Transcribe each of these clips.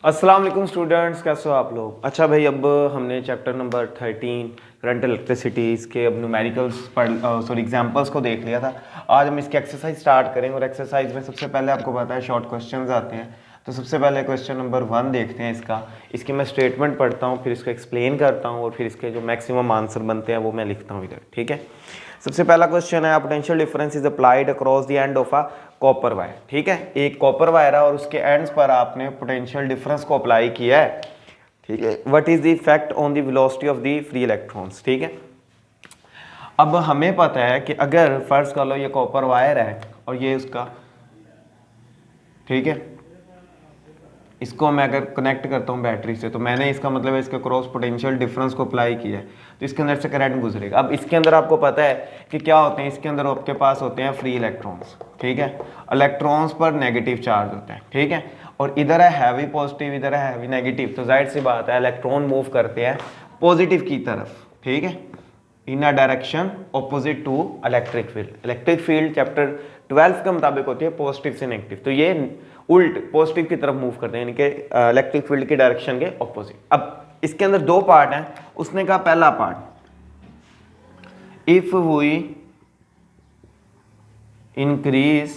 अस्सलाम वालेकुम स्टूडेंट्स, कैसे हो आप लोग। अच्छा भाई, अब हमने चैप्टर नंबर 13 करंट इलेक्ट्रिसिटी इसके अब न्यूमेरिकल्स एग्जांपल्स को देख लिया था। आज हम इसकी एक्सरसाइज स्टार्ट करेंगे और एक्सरसाइज में सबसे पहले आपको पता है शॉर्ट क्वेश्चंस आते हैं। तो सबसे पहले क्वेश्चन नंबर 1 देखते हैं इसकी मैं स्टेटमेंट पढ़ता हूँ, फिर इसको एक्सप्लेन करता हूँ और फिर इसके जो मैक्सिमम आंसर बनते हैं वो मैं लिखता हूँ इधर। ठीक है, सबसे पहला क्वेश्चन है potential difference is applied across the end of a copper wire. ठीक है, एक कॉपर वायर है और उसके एंड्स पर आपने पोटेंशियल डिफरेंस को अप्लाई किया है। ठीक है, what is the effect on the velocity of the free electrons. ठीक है, अब हमें पता है कि अगर फर्ज कर लो ये कॉपर वायर है और ये उसका, ठीक है, इसको मैं अगर कनेक्ट करता हूँ बैटरी से तो मैंने इसका मतलब है इसके क्रॉस पोटेंशियल डिफरेंस को अप्लाई किया है तो इसके अंदर से करंट गुजरेगा। अब इसके अंदर आपको पता है कि क्या होते हैं, इसके अंदर आपके पास होते हैं फ्री इलेक्ट्रॉन्स। ठीक है, इलेक्ट्रॉन्स पर नेगेटिव चार्ज होता है। ठीक है, और इधर है हैवी पॉजिटिव, इधर है हैवी नेगेटिव, तो जाहिर सी बात है इलेक्ट्रॉन मूव करते हैं पॉजिटिव की तरफ। ठीक है, in a direction opposite to electric field. Electric field chapter 12 के मुताबिक होती है पॉजिटिव से नेगेटिव, तो ये उल्ट पॉजिटिव की तरफ मूव करते हैं, यानी कि इलेक्ट्रिक फील्ड की डायरेक्शन के ऑपोजिट। अब इसके अंदर दो पार्ट हैं। उसने कहा पहला part, if we increase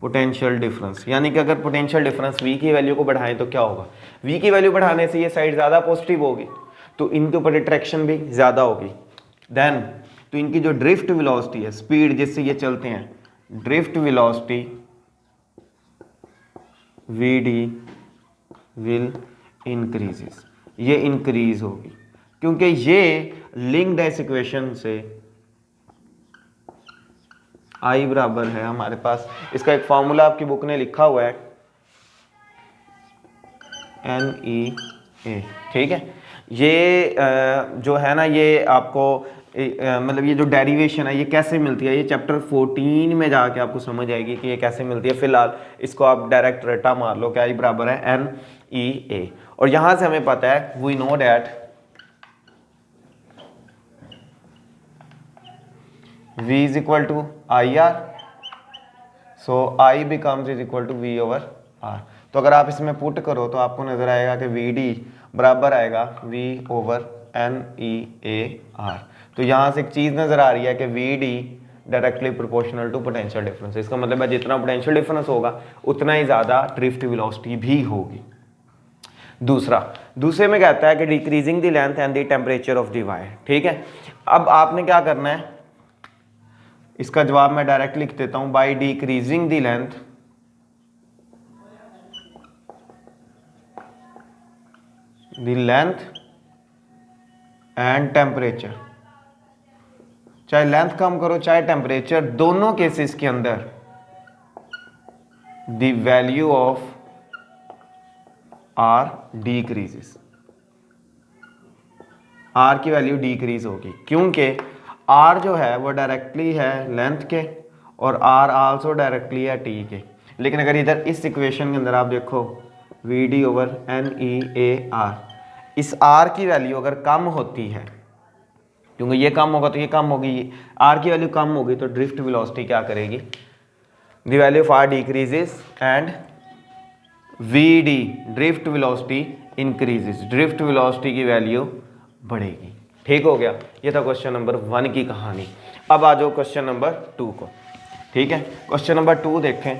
potential difference, यानी कि अगर पोटेंशियल डिफरेंस v की वैल्यू को बढ़ाएं तो क्या होगा। v की वैल्यू बढ़ाने से ये साइड ज़्यादा पॉजिटिव होगी तो इनके ऊपर अट्रैक्शन भी ज़्यादा होगी। देन तो इनकी जो ड्रिफ्ट वेलोसिटी है, स्पीड जिससे ये चलते हैं, drift velocity vd will increases, ये इंक्रीज होगी क्योंकि ये लिंक्ड है इस इक्वेशन से। I बराबर है हमारे पास, इसका एक फॉर्मूला आपकी बुक ने लिखा हुआ है NEA। ठीक है, ये जो है ना, ये आपको मतलब ये जो डेरिवेशन है ये कैसे मिलती है, ये चैप्टर 14 में जाके आपको समझ आएगी कि ये कैसे मिलती है। फिलहाल इसको आप डायरेक्ट रटा मार लो कि I बराबर है NEA, और यहां से हमें पता है we know that V is equal to IR, so I becomes is equal to V over R। तो अगर आप इसमें पुट करो तो आपको नजर आएगा कि VD बराबर आएगा V ओवर NEAR। तो यहाँ से एक चीज़ नज़र आ रही है कि VD directly proportional to potential difference. इसका मतलब है जितना पोटेंशियल डिफरेंस होगा उतना ही ज़्यादा ड्रिफ्ट वेलोसिटी भी होगी। दूसरे में कहता है कि decreasing the length and the temperature of the wire. ठीक है, अब आपने क्या करना है, इसका जवाब मैं डायरेक्ट लिख देता हूं, by decreasing the length and temperature. चाहे लेंथ कम करो चाहे टेम्परेचर, दोनों केसेस के अंदर the value of R decreases, R की वैल्यू डिक्रीज होगी क्योंकि आर जो है वो डायरेक्टली है लेंथ के और आर आल्सो डायरेक्टली है टी के। लेकिन अगर इधर इस इक्वेशन के अंदर आप देखो VD ओवर NEAR, इस आर की वैल्यू अगर कम होती है, क्योंकि ये कम होगा तो ये कम होगी, आर की वैल्यू कम होगी तो ड्रिफ्ट वेलोसिटी क्या करेगी, the value of R decreases and VD drift velocity increases, drift velocity की वैल्यू बढ़ेगी। ठीक हो गया, ये था क्वेश्चन नंबर 1 की कहानी। अब आ जाओ क्वेश्चन नंबर 2 को। ठीक है, क्वेश्चन नंबर 2 देखें।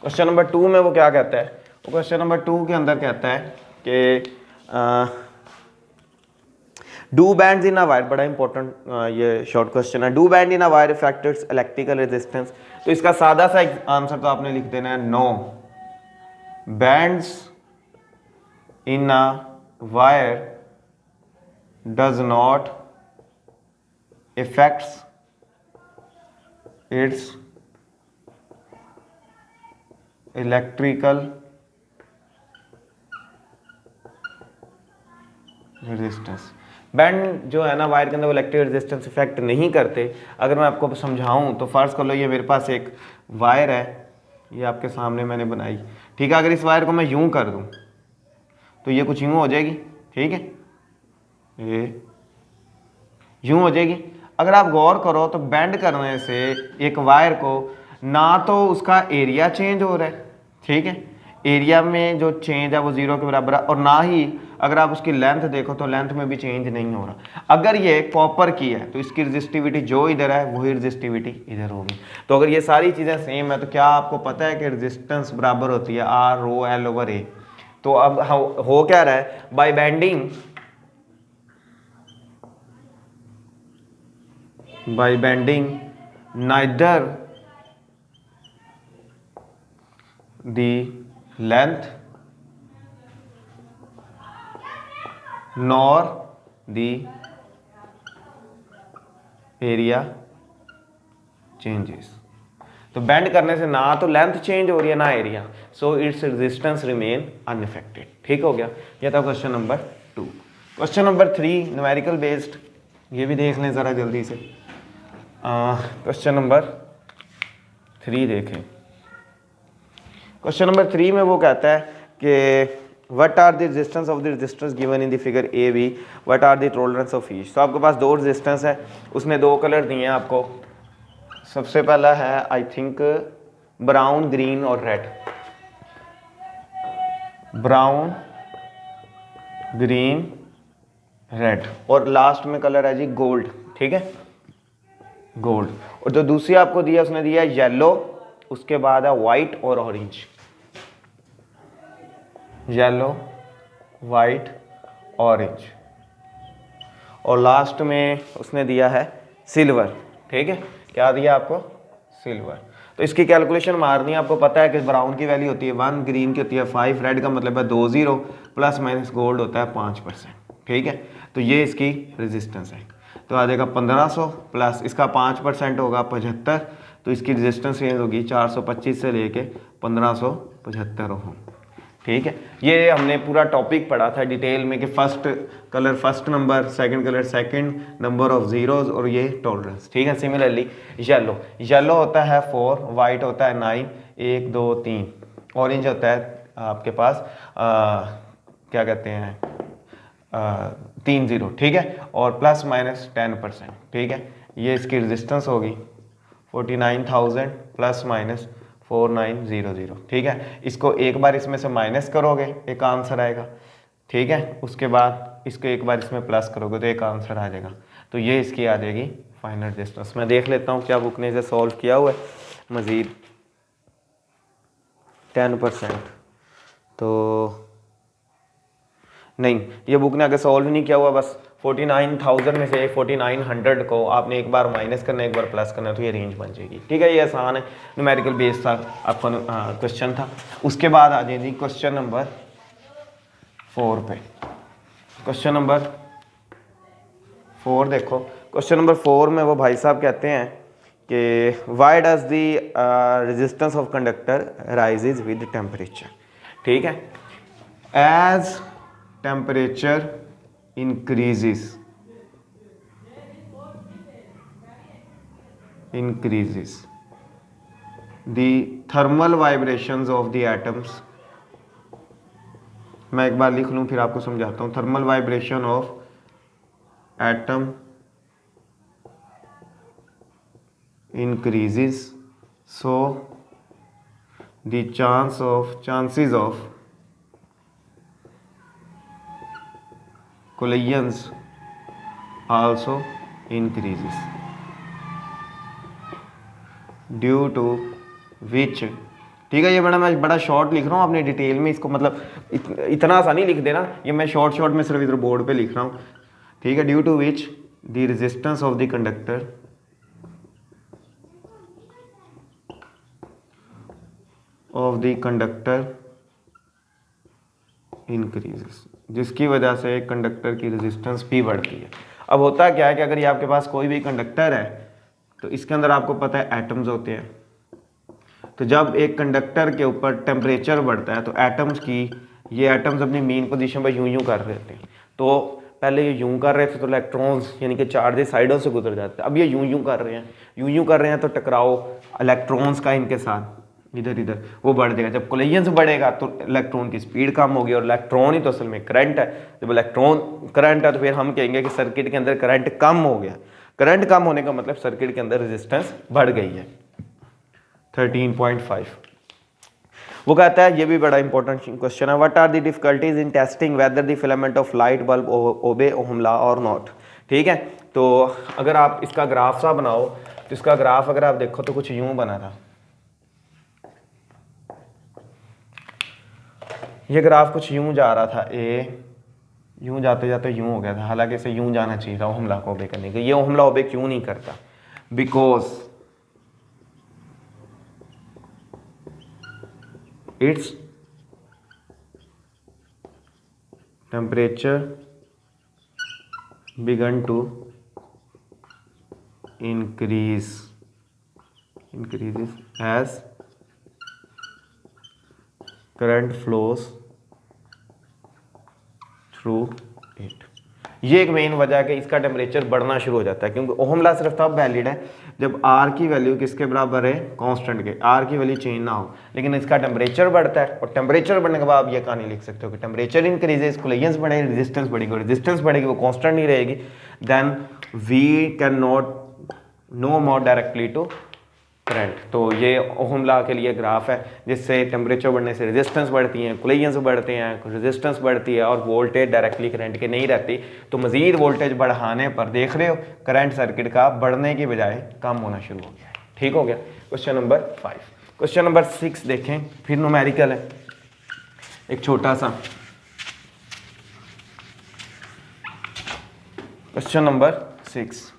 क्वेश्चन नंबर 2 में वो क्या कहता है, वो क्वेश्चन नंबर 2 के अंदर कहता है कि do band in a wire, बड़ा इंपॉर्टेंट ये शॉर्ट क्वेश्चन है, do band in a wire effects electrical resistance. तो इसका सादा सा आंसर तो आपने लिख देना है, no bends in a wire does not effects its electrical resistance. Bend जो है ना वायर के अंदर वो इलेक्ट्रिक रेजिस्टेंस इफेक्ट नहीं करते। अगर मैं आपको समझाऊं तो फर्ज कर लो ये मेरे पास एक वायर है, ये आपके सामने मैंने बनाई। ठीक है, अगर इस वायर को मैं यूं कर दूं तो ये कुछ यूं हो जाएगी। ठीक है, ये यूं हो जाएगी। अगर आप गौर करो तो बेंड करने से एक वायर को ना तो उसका एरिया चेंज हो रहा है, ठीक है, एरिया में जो चेंज है वो 0 के बराबर है, और ना ही अगर आप उसकी लेंथ देखो तो लेंथ में भी चेंज नहीं हो रहा। अगर ये कॉपर की है तो इसकी रजिस्टिविटी जो इधर है वही रजिस्टिविटी इधर होगी। तो अगर ये सारी चीज़ें सेम है तो क्या आपको पता है कि रजिस्टेंस बराबर होती है R rho L over A. तो अब हो क्या रहा है, by bending neither the length nor the area changes. तो बेंड करने से ना तो लेंथ चेंज हो रही है ना area, so its resistance remain unaffected. ठीक हो गया, ये था question number 2। Question number 3 numerical based, ये भी देख लें ज़रा जल्दी से। क्वेश्चन नंबर 3 देखें। क्वेश्चन नंबर 3 में वो कहता है कि what are the resistance of the resistance given in the figure A B, what are the tolerance of each. तो आपके पास दो रेजिस्टेंस है, उसने दो कलर दिए हैं आपको। सबसे पहला है आई थिंक ब्राउन, ग्रीन और रेड। ब्राउन, ग्रीन, रेड, और लास्ट में कलर है जी गोल्ड, ठीक है, गोल्ड। और जो दूसरी आपको दिया उसने दिया येलो, उसके बाद है वाइट और ऑरेंज। येलो, वाइट, ऑरेंज, और लास्ट में उसने दिया है सिल्वर, ठीक है। क्या दिया आपको, सिल्वर। तो इसकी कैलकुलेशन मारनी है, आपको पता है कि ब्राउन की वैल्यू होती है 1, ग्रीन की होती है 5, रेड का मतलब है 2 0, प्लस माइनस गोल्ड होता है 5%, ठीक है। तो ये इसकी रेजिस्टेंस है। तो आ जाएगा 1500 प्लस इसका 5% होगा 75, तो इसकी रेजिस्टेंस रेंज होगी 425 से लेके 1575 ओम, ठीक है। ये हमने पूरा टॉपिक पढ़ा था डिटेल में कि first colour first number, second colour second number of zeros, और ये टॉलरेंस, ठीक है। सिमिलरली येलो, येलो होता है 4, वाइट होता है 9, 1 2 3, ऑरेंज होता है आपके पास क्या कहते हैं 3 0, ठीक है, और प्लस माइनस 10%, ठीक है। ये इसकी रेजिस्टेंस होगी 49,000 प्लस माइनस 4900, ठीक है। इसको एक बार इसमें से माइनस करोगे एक आंसर आएगा, ठीक है। उसके बाद इसको एक बार इसमें प्लस करोगे तो एक आंसर आ जाएगा। तो ये इसकी आ जाएगी फाइनल रेजिस्टेंस। मैं देख लेता हूँ क्या बुक ने इसे सॉल्व किया हुआ है मज़ीद। 10%, तो नहीं, ये बुक ने आगे सॉल्व नहीं किया हुआ, बस 49,000 में से 4900 को आपने एक बार माइनस करना है एक बार प्लस करना है, तो ये रेंज बन जाएगी, ठीक है। ये आसान है, न्यूमेरिकल बेस था आपका क्वेश्चन था। उसके बाद आ जाएगी क्वेश्चन नंबर 4 पे। क्वेश्चन नंबर 4 देखो। क्वेश्चन नंबर 4 में वो भाई साहब कहते हैं कि why does the resistance of conductor rises with temperature, ठीक है। As temperature increases the thermal vibrations of the atoms। मैं एक बार लिख लूँ फिर आपको समझाता हूँ। Thermal vibration of atom increases, so the chances of collisions also increases, due to which, ठीक है। ये मैं बड़ा शॉर्ट लिख रहा हूँ, आपने डिटेल में इसको मतलब इतना सा नहीं लिख देना, ये मैं शॉर्ट में सिर्फ इधर बोर्ड पे लिख रहा हूँ, ठीक है। Due to which the resistance of the conductor increases, जिसकी वजह से कंडक्टर की रेजिस्टेंस भी बढ़ती है। अब होता क्या है कि अगर ये आपके पास कोई भी कंडक्टर है तो इसके अंदर आपको पता है एटम्स होते हैं। तो जब एक कंडक्टर के ऊपर टेम्परेचर बढ़ता है तो एटम्स की ये एटम्स अपनी मेन पोजीशन पर यूं कर रहे थे। तो पहले ये यूं कर रहे थे तो इलेक्ट्रॉन्स यानी कि चार्जेस साइडों से गुजर जाते हैं। अब ये यूं कर रहे हैं, यूं कर रहे हैं तो टकराओ इलेक्ट्रॉन्स का इनके साथ इधर इधर वो बढ़ जाएगा। जब कोलिजन बढ़ेगा तो इलेक्ट्रॉन की स्पीड कम होगी, और इलेक्ट्रॉन ही तो असल में करंट है। जब इलेक्ट्रॉन करंट है तो फिर हम कहेंगे कि सर्किट के अंदर करंट कम हो गया। करंट कम होने का मतलब सर्किट के अंदर रेजिस्टेंस बढ़ गई है। 13.5 वो कहता है, ये भी बड़ा इंपॉर्टेंट क्वेश्चन है, what are the difficulties in testing whether the filament of light bulb obey Ohm law और नॉट। ठीक है, तो अगर आप इसका ग्राफ सा बनाओ तो इसका ग्राफ अगर आप देखो तो कुछ यूं बना था, ये ग्राफ कुछ यूं जा रहा था, यूं जाते जाते यूं हो गया था, हालांकि इसे यूं जाना चाहिए था ओहम लॉ को ओबे करने के। ये ओहम लॉ ओबे क्यों नहीं करता? Because it's temperature began to increases as current flows through it। ये एक मेन वजह है कि इसका टेम्परेचर बढ़ना शुरू हो जाता है, क्योंकि ओहम लॉ सिर्फ तब वैलिड है जब आर की वैल्यू किसके बराबर है? कांस्टेंट के, आर की वैल्यू चेंज ना हो। लेकिन इसका टेम्परेचर बढ़ता है और टेम्परेचर बढ़ने के बाद आप ये कहानी लिख सकते हो कि टेम्परेचर इंक्रीजेस, कोलिजन्स बढ़ेगी, रेजिस्टेंस बढ़ेगी, रेजिस्टेंस बढ़ेगी वो कांस्टेंट नहीं रहेगी, then we can not no more directly to current. तो ये ओहम लॉ के लिए ग्राफ है जिससे टेम्परेचर बढ़ने से रेजिस्टेंस बढ़ती हैं, कोलिजन्स बढ़ते हैं, रेजिस्टेंस बढ़ती है और वोल्टेज डायरेक्टली करंट के नहीं रहती। तो मजीद वोल्टेज बढ़ाने पर देख रहे हो करंट सर्किट का बढ़ने की बजाय कम होना शुरू हो गया है। ठीक हो गया। Question number 5। क्वेश्चन नंबर 6 देखें, फिर न्यूमेरिकल है एक छोटा सा। क्वेश्चन नंबर 6,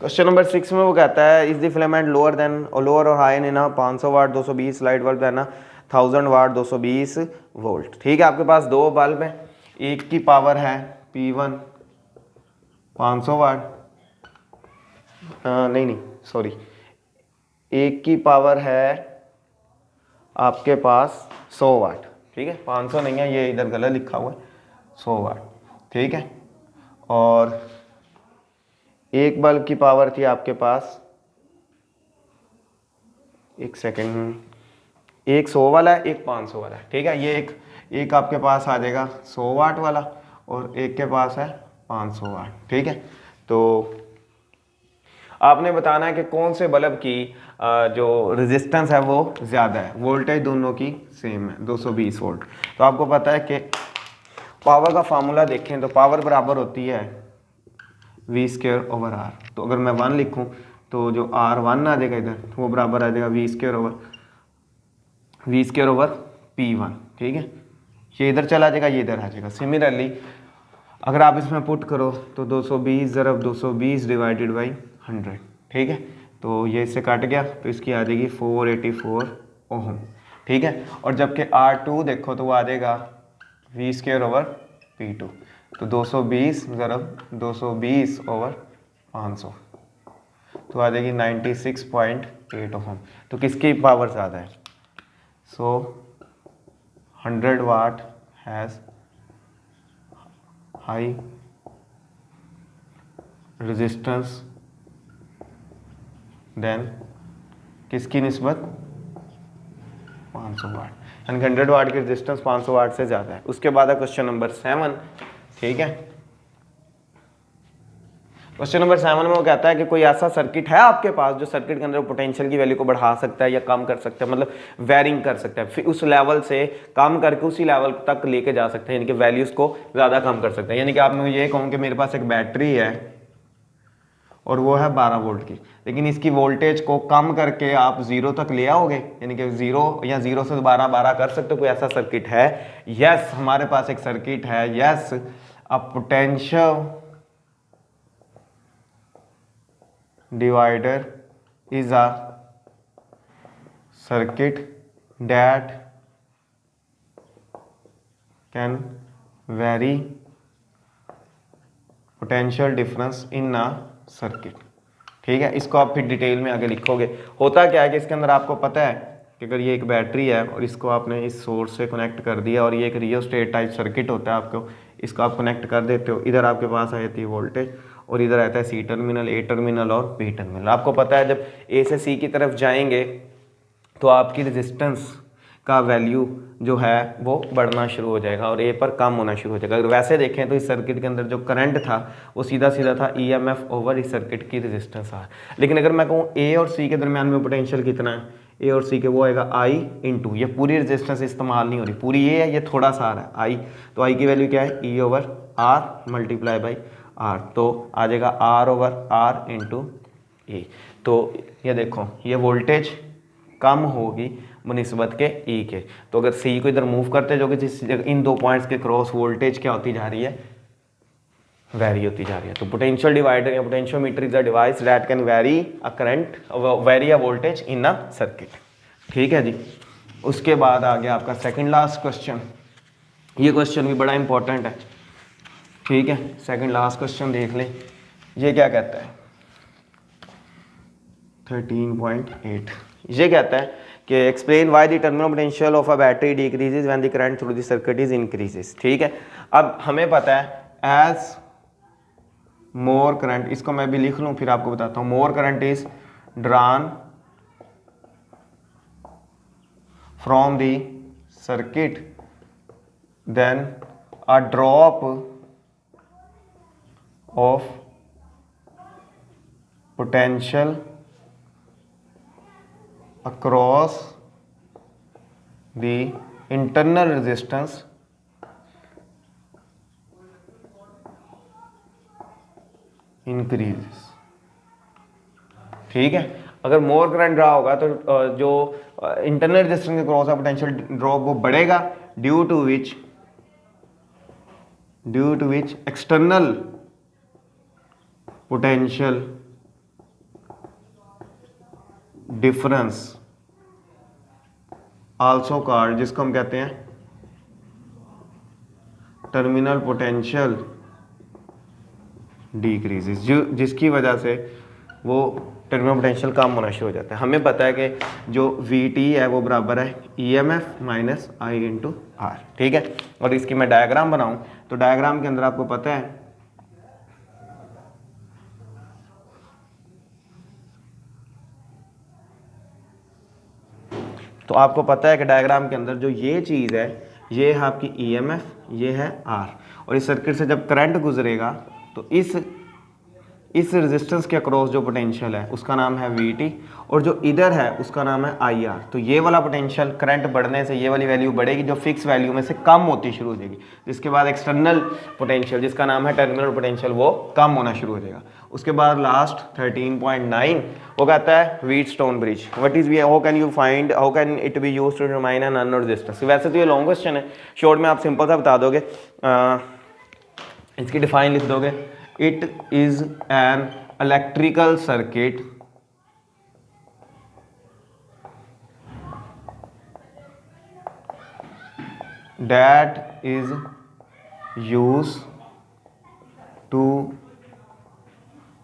क्वेश्चन नंबर 6 में वो कहता है, इज द फिलामेंट लोअर और high in 500 watt 220 light bulb है ना 1000 वाट 220 वोल्ट। ठीक है, आपके पास दो बल्ब हैं, एक की पावर है P1 500 वाट, नहीं सॉरी, एक की पावर है आपके पास 100 वाट। ठीक है, 500 नहीं है, ये इधर गलत लिखा हुआ है, 100 वाट। ठीक है, और एक बल्ब की पावर थी आपके पास, एक सेकेंड, एक 100 वाला है, एक 500 वाला है। ठीक है, ये एक आपके पास आ जाएगा 100 वाट वाला और एक के पास है 500 वाट। ठीक है, तो आपने बताना है कि कौन से बल्ब की जो रेजिस्टेंस है वो ज़्यादा है, वोल्टेज दोनों की सेम है 220 वोल्ट। तो आपको पता है कि पावर का फार्मूला देखें तो पावर बराबर होती है V²/R। तो अगर मैं 1 लिखूं तो जो R1 आ जाएगा इधर, तो वो बराबर आ जाएगा V²/P1। ठीक है, ये इधर चला जाएगा, ये इधर आ जाएगा। सिमिलरली अगर आप इसमें पुट करो तो 220 ज़रब 220 डिवाइडेड बाई 100। ठीक है, तो ये इससे कट गया तो इसकी आ जाएगी 484 ओहम। ठीक है, और जबकि R2 देखो तो वो आ जाएगा V²/P2। तो 220 ज़रब 220/500 तो आ जाएगी 96.8 ओहम। तो किसकी पावर ज़्यादा है? सो 100 वाट हैज़ हाई रेजिस्टेंस देन किसकी निस्बत? 500 वाट, यानी 100 वाट की रेजिस्टेंस 500 वाट से ज़्यादा है। उसके बाद है क्वेश्चन नंबर 7। ठीक है, क्वेश्चन नंबर 7 में वो कहता है कि कोई ऐसा सर्किट है आपके पास जो सर्किट के अंदर पोटेंशियल की वैल्यू को बढ़ा सकता है या कम कर सकता है, मतलब वेरिंग कर सकता है, फिर उस लेवल से कम करके उसी लेवल तक लेके जा सकते हैं, यानी कि वैल्यूज़ को ज़्यादा कम कर सकते हैं। यानी कि आप मैं ये कहूँ कि मेरे पास एक बैटरी है और वो है 12 वोल्ट की, लेकिन इसकी वोल्टेज को कम करके आप 0 तक ले आओगे, यानी कि 0 या 0 से दोबारा 12 कर सकते हो। कोई ऐसा सर्किट है? यस, हमारे पास एक सर्किट है। Yes, a potential divider is a circuit that can vary potential difference in a circuit। ठीक है, इसको आप फिर डिटेल में आगे लिखोगे। होता क्या है कि इसके अंदर आपको पता है कि अगर ये एक बैटरी है और इसको आपने इस सोर्स से कनेक्ट कर दिया और ये एक रियोस्टेट टाइप सर्किट होता है, आपको इसको आप कनेक्ट कर देते हो, इधर आपके पास आ जाती है वोल्टेज और इधर आता है C टर्मिनल, A टर्मिनल और B टर्मिनल। आपको पता है जब A से C की तरफ जाएंगे तो आपकी रेजिस्टेंस का वैल्यू जो है वो बढ़ना शुरू हो जाएगा और ए पर कम होना शुरू हो जाएगा। अगर वैसे देखें तो इस सर्किट के अंदर जो करंट था वो सीधा सीधा था ईएमएफ ओवर इस सर्किट की रेजिस्टेंस आर। लेकिन अगर मैं कहूँ ए और सी के दरमियान में पोटेंशियल कितना है, ए और सी के, वो आएगा आई इंटू, ये पूरी रेजिस्टेंस इस्तेमाल नहीं हो रही, पूरी ये है, ये थोड़ा सा आ रहा है आई, तो आई की वैल्यू क्या है, E over R multiply by R, तो आ जाएगा R over R into A. तो ये देखो ये वोल्टेज कम होगी बनिस्बत के ई के। तो अगर सी को इधर मूव करते जो कि जिस इन दो पॉइंट्स के क्रॉस वोल्टेज क्या होती जा रही है, वेरी होती जा रही है। तो पोटेंशियल डिवाइडर या potentiometer is a device that can very a current, very a voltage in a circuit. ठीक है जी। उसके बाद आ गया आपका सेकंड लास्ट क्वेश्चन। ये क्वेश्चन भी बड़ा इंपॉर्टेंट है। ठीक है, सेकंड लास्ट क्वेश्चन देख लें। ये क्या कहता है 13.8, ये कहता है कि explain why the terminal potential of a battery decreases when the current through the circuit is increases. ठीक है, अब हमें पता है एज मोर करंट, इसको मैं भी लिख लूं फिर आपको बताता हूं, more current is drawn from the circuit then a drop of potential across the internal resistance increases। ठीक है, अगर मोर करंट ड्रा होगा तो जो इंटरनल रेजिस्टेंस के क्रॉस का पोटेंशियल ड्रॉप वो बढ़ेगा, due to which external potential difference also called, जिसको हम कहते हैं टर्मिनल पोटेंशियल डिक्रीजेस, जिसकी वजह से वो टर्मिनल पोटेंशियल कम होना शुरू हो जाता है। हमें पता है कि जो VT है वो बराबर है EMF minus I into R. ठीक है, और इसकी मैं डायग्राम बनाऊं तो डायग्राम के अंदर आपको पता है तो आपको पता है कि डायग्राम के अंदर जो ये चीज़ है ये है आपकी EMF, ये है R, और इस सर्किट से जब करंट गुजरेगा तो इस रेजिस्टेंस के अक्रॉस जो पोटेंशियल है उसका नाम है VT, और जो इधर है उसका नाम है IR। तो ये वाला पोटेंशियल करंट बढ़ने से ये वाली वैल्यू बढ़ेगी जो फिक्स वैल्यू में से कम होती शुरू हो जाएगी, जिसके बाद एक्सटर्नल पोटेंशियल जिसका नाम है टर्मिनल पोटेंशियल वो कम होना शुरू हो जाएगा। उसके बाद लास्ट 13.9 वो कहता है Wheatstone bridge, what is how can you find, how can it be used to determine an unknown resistance. वैसे तो ये लॉन्ग क्वेश्चन है, शॉर्ट में आप सिंपल सा बता दोगे, इसकी डिफाइन लिख दोगे, it is an electrical circuit that is used to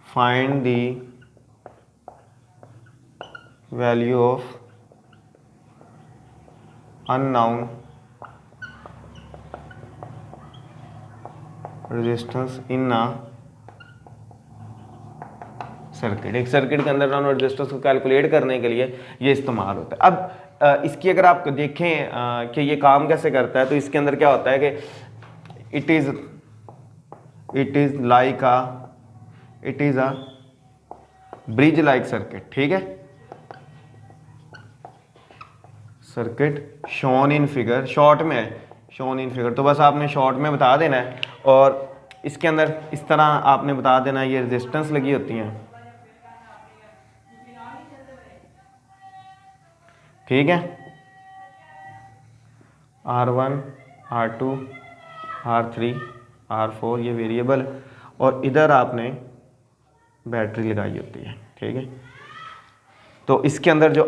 find the value of unknown resistance in a circuit. एक सर्किट के अंदर अननोन रेजिस्टेंस को कैलकुलेट करने के लिए ये इस्तेमाल होता है। अब इसकी अगर आप देखें कि ये काम कैसे करता है तो इसके अंदर क्या होता है कि it is a bridge like circuit. ठीक है, circuit shown in figure, short में है शोन इन फिगर, तो बस आपने शॉर्ट में बता देना है, और इसके अंदर इस तरह आपने बता देना है ये रेजिस्टेंस लगी होती हैं। ठीक है, R1 R2 R3 R4 ये वेरिएबल, और इधर आपने बैटरी लगाई होती है। ठीक है, तो इसके अंदर जो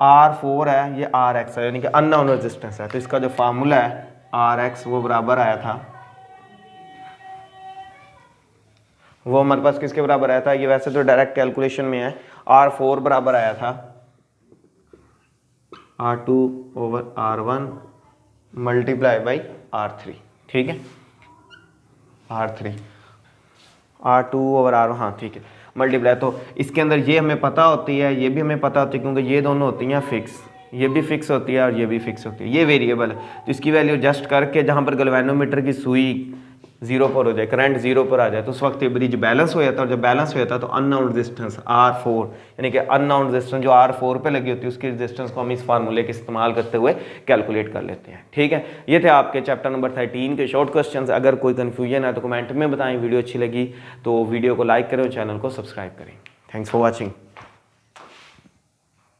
R4 है ये RX है, यानी कि अननोन रेजिस्टेंस है, तो इसका जो फार्मूला है RX वो बराबर आया था, वो हमारे पास किसके बराबर आया था, ये वैसे तो डायरेक्ट कैलकुलेशन में है, R4 बराबर आया था R2 over R1 multiply by R3। ठीक है, R3 R2 ओवर R1, हाँ ठीक है, मल्टीप्लाई। तो इसके अंदर ये हमें पता होती है, ये भी हमें पता होती है, क्योंकि ये दोनों होती हैं फिक्स। ये भी फिक्स होती है और ये भी फिक्स होती है, ये वेरिएबल है। तो इसकी वैल्यू एडजस्ट करके जहाँ पर गैल्वेनोमीटर की सुई 0 पर हो जाए, करंट 0 पर आ जाए, तो उस वक्त ये ब्रिज बैलेंस हो जाता है। और जब बैलेंस हो जाता है तो अननाउन रेजिस्टेंस R4, यानी कि अननाउन रेजिस्टेंस जो R4 पे लगी होती है उसकी रेजिस्टेंस को हम इस फार्मूले के इस्तेमाल करते हुए कैलकुलेट कर लेते हैं। ठीक है, ये थे आपके चैप्टर नंबर 13 के शॉर्ट क्वेश्चंस। अगर कोई कन्फ्यूजन है तो कमेंट में बताएं। वीडियो अच्छी लगी तो वीडियो को लाइक करें और चैनल को सब्सक्राइब करें। Thanks for watching.